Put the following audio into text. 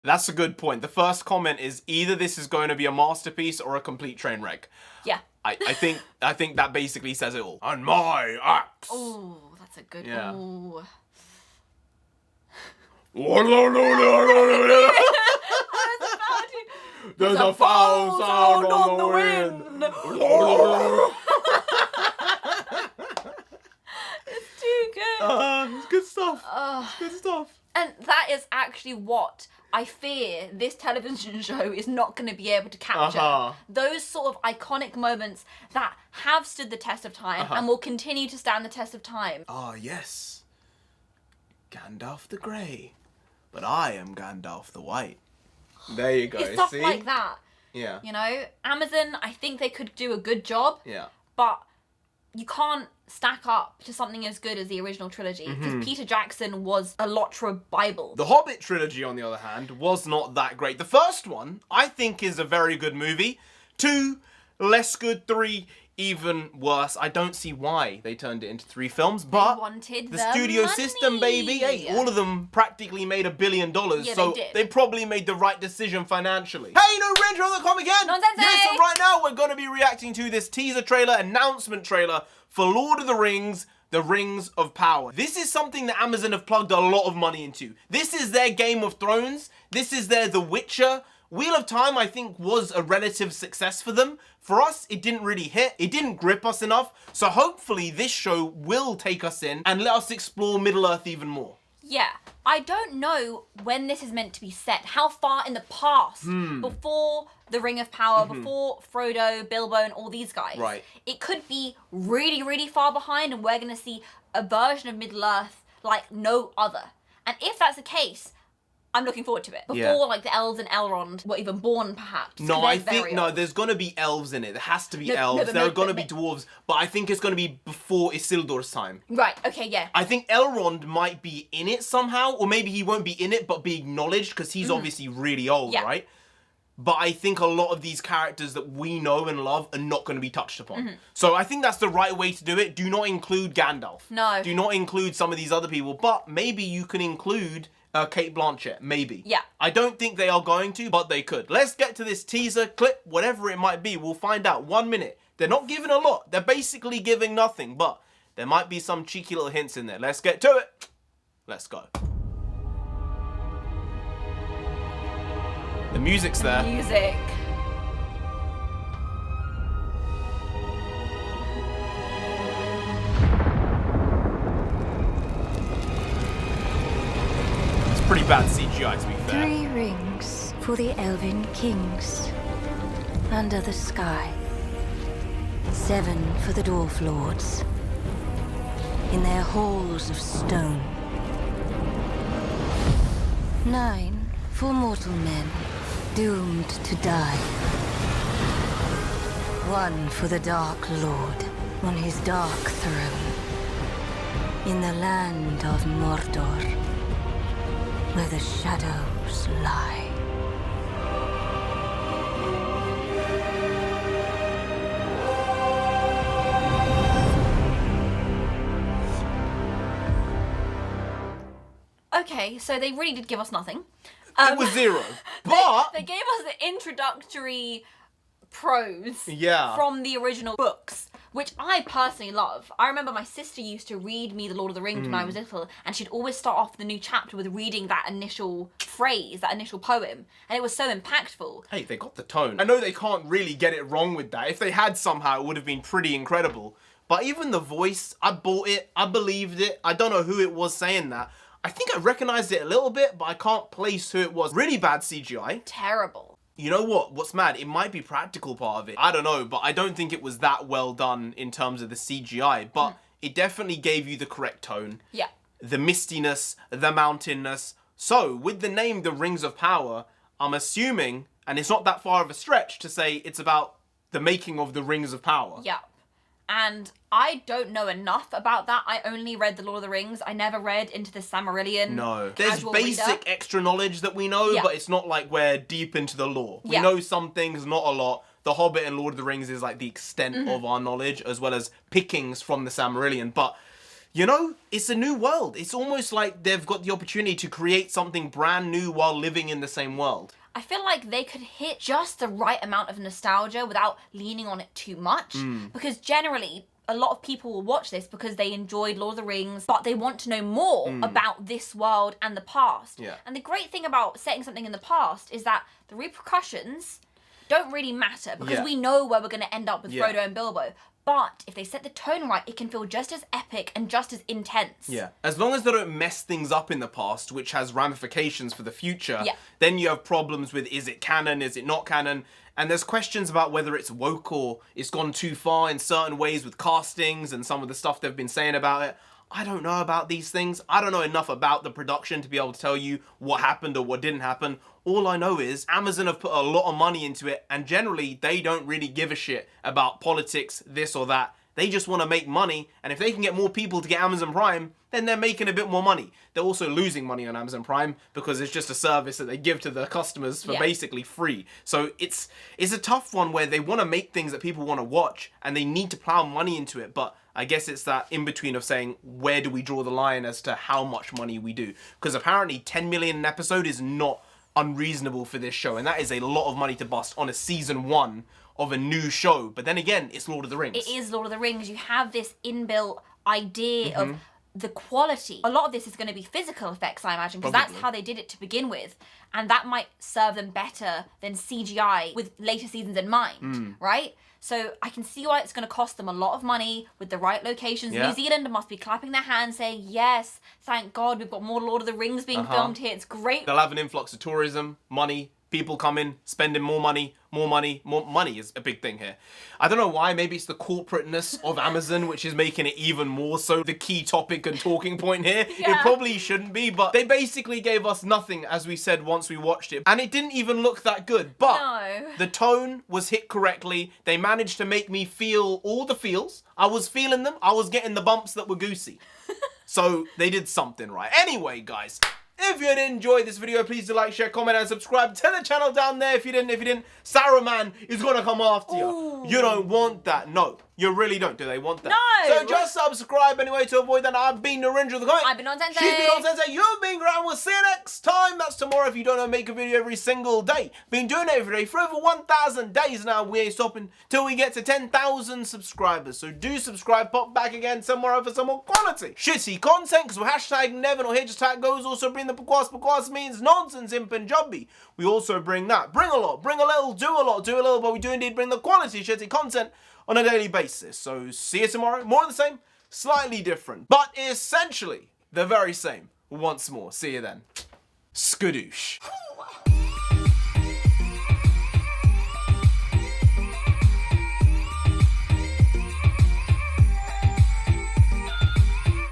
That's a good point. The first comment is either this is going to be a masterpiece or a complete train wreck. Yeah. I think that basically says it all. And my axe. Oh, that's a good Yeah. Ooh. There's a foul sound on the wind. It's too good. It's good stuff. Good stuff. And that is actually what I fear this television show is not going to be able to capture. Those sort of iconic moments that have stood the test of time and will continue to stand the test of time. Ah, yes. Gandalf the Grey. But I am Gandalf the White. There you go. It's stuff See? like that. Yeah. You know, Amazon, I think they could do a good job. Yeah. But you can't stack up to something as good as the original trilogy because Peter Jackson was a LOTR Bible. The Hobbit trilogy, on the other hand, was not that great. The first one, I think, is a very good movie. 2, less good. 3, even worse. I don't see why they turned it into 3 films, but They wanted the the studio money. system, baby. Hey, all of them practically made $1 billion, Yeah, so they did. they probably made the right decision financially. Hey, NarendraTheComic again! NONSENSEI! Yes, so right now we're going to be reacting to this teaser trailer, announcement trailer for Lord of the Rings, The Rings of Power. This is something that Amazon have plugged a lot of money into. This is their Game of Thrones. This is their The Witcher. Wheel of Time, I think, was a relative success for them. For us, it didn't really hit. It didn't grip us enough. So hopefully this show will take us in and let us explore Middle-earth even more. Yeah. I don't know when this is meant to be set. How far in the past before the Ring of Power, before Frodo, Bilbo, and all these guys. Right. It could be really, really far behind, and we're going to see a version of Middle-earth like no other. And if that's the case, I'm looking forward to it. Before, like, the elves and Elrond were even born, perhaps. No, 'cause I they're think, very no, old. there's gonna be elves in it. There has to be No, elves. but there are no, gonna but- be dwarves, but I think it's gonna be before Isildur's time. Right, okay, yeah. I think Elrond might be in it somehow, or maybe he won't be in it, but be acknowledged, because he's obviously really old, Yeah. right? But I think a lot of these characters that we know and love are not going to be touched upon. So I think that's the right way to do it. Do not include Gandalf. No. Do not include some of these other people, but maybe you can include Kate Blanchett, maybe. Yeah. I don't think they are going to, but they could. Let's get to this teaser clip, whatever it might be. We'll find out. 1 minute. They're not giving a lot. They're basically giving nothing, but there might be some cheeky little hints in there. Let's get to it. Let's go. The music's there. Music. It's pretty bad CGI, to be fair. 3 rings for the elven kings under the sky. 7 for the dwarf lords in their halls of stone. 9 for mortal men doomed to die. 1 for the Dark Lord on his dark throne in the land of Mordor, where the shadows lie. Okay, so they really did give us nothing. It was 0. But They gave us the introductory prose Yeah. from the original books, which I personally love. I remember my sister used to read me The Lord of the Rings when I was little, and she'd always start off the new chapter with reading that initial phrase, that initial poem, and it was so impactful. hey, they got the tone. I know they can't really get it wrong with that. If they had somehow, it would have been pretty incredible. But even the voice, I bought it. I believed it. I don't know who it was saying that. I think I recognized it a little bit, but I can't place who it was. Really bad CGI. Terrible. You know what? What's mad? It might be practical part of it. I don't know, but I don't think it was that well done in terms of the CGI. But it definitely gave you the correct tone. Yeah. The mistiness, the mountainness. So, with the name The Rings of Power, I'm assuming, and it's not that far of a stretch to say it's about the making of the Rings of Power. Yeah. And I don't know enough about that. I only read The Lord of the Rings. I never read into the Silmarillion. No. There's casual basic reader. extra knowledge that we know, Yeah. but it's not like we're deep into the lore. We Yeah. know some things, not a lot. The Hobbit and Lord of the Rings is like the extent of our knowledge, as well as pickings from the Silmarillion. But you know, it's a new world. It's almost like they've got the opportunity to create something brand new while living in the same world. I feel like they could hit just the right amount of nostalgia without leaning on it too much. Because generally, a lot of people will watch this because they enjoyed Lord of the Rings, but they want to know more about this world and the past. Yeah. And the great thing about setting something in the past is that the repercussions don't really matter because we know where we're going to end up with Frodo and Bilbo. But if they set the tone right, it can feel just as epic and just as intense. Yeah. As long as they don't mess things up in the past, which has ramifications for the future, then you have problems with, is it canon, is it not canon? And there's questions about whether it's woke or it's gone too far in certain ways with castings and some of the stuff they've been saying about it. I don't know about these things. I don't know enough about the production to be able to tell you what happened or what didn't happen. All I know is Amazon have put a lot of money into it, and generally they don't really give a shit about politics, this or that. They just want to make money, and if they can get more people to get Amazon Prime, then they're making a bit more money. They're also losing money on Amazon Prime because it's just a service that they give to their customers for basically free. So it's a tough one where they want to make things that people want to watch, and they need to plow money into it, but I guess it's that in-between of saying, where do we draw the line as to how much money we do? Because apparently 10 million an episode is not unreasonable for this show, and that is a lot of money to bust on a season 1 of a new show. But then again, it's Lord of the Rings. It is Lord of the Rings. You have this inbuilt idea of the quality. A lot of this is going to be physical effects, I imagine, because that's how they did it to begin with. And that might serve them better than CGI with later seasons in mind, right? So I can see why it's going to cost them a lot of money with the right locations. New Zealand must be clapping their hands saying, yes, thank God we've got more Lord of the Rings being filmed here. It's great. They'll have an influx of tourism, money, people coming, spending more money. More money is a big thing here. I don't know why, maybe it's the corporateness of Amazon which is making it even more so the key topic and talking point here. It probably shouldn't be, but they basically gave us nothing, as we said once we watched it, and it didn't even look that good. But the tone was hit correctly. They managed to make me feel all the feels. I was feeling them. I was getting the bumps that were goosey. So they did something right. Anyway, guys, if you did enjoy this video, please do like, share, comment, and subscribe. Tell the channel down there if you didn't. Saruman is gonna come after you. Ooh. You don't want that. No, you really don't. Do they want that? No. So just subscribe anyway to avoid that. I've been NarendraTheComic. I've been NONSENSEI. She's been NONSENSEI. You've been Grant. We'll see you next time. That's tomorrow if you don't know, make a video every single day. Been doing it every day for over 1,000 days now. We ain't stopping till we get to 10,000 subscribers. So do subscribe. Pop back again somewhere for some more quality shitty content, because we're hashtag never not here. Just how it goes. Also bring the bakwas means nonsense in Punjabi. We also bring that. Bring a lot, bring a little, do a lot, do a little, but we do indeed bring the quality shitty content on a daily basis. So see you tomorrow. More of the same, slightly different, but essentially the very same. Once more. See you then. Skadoosh.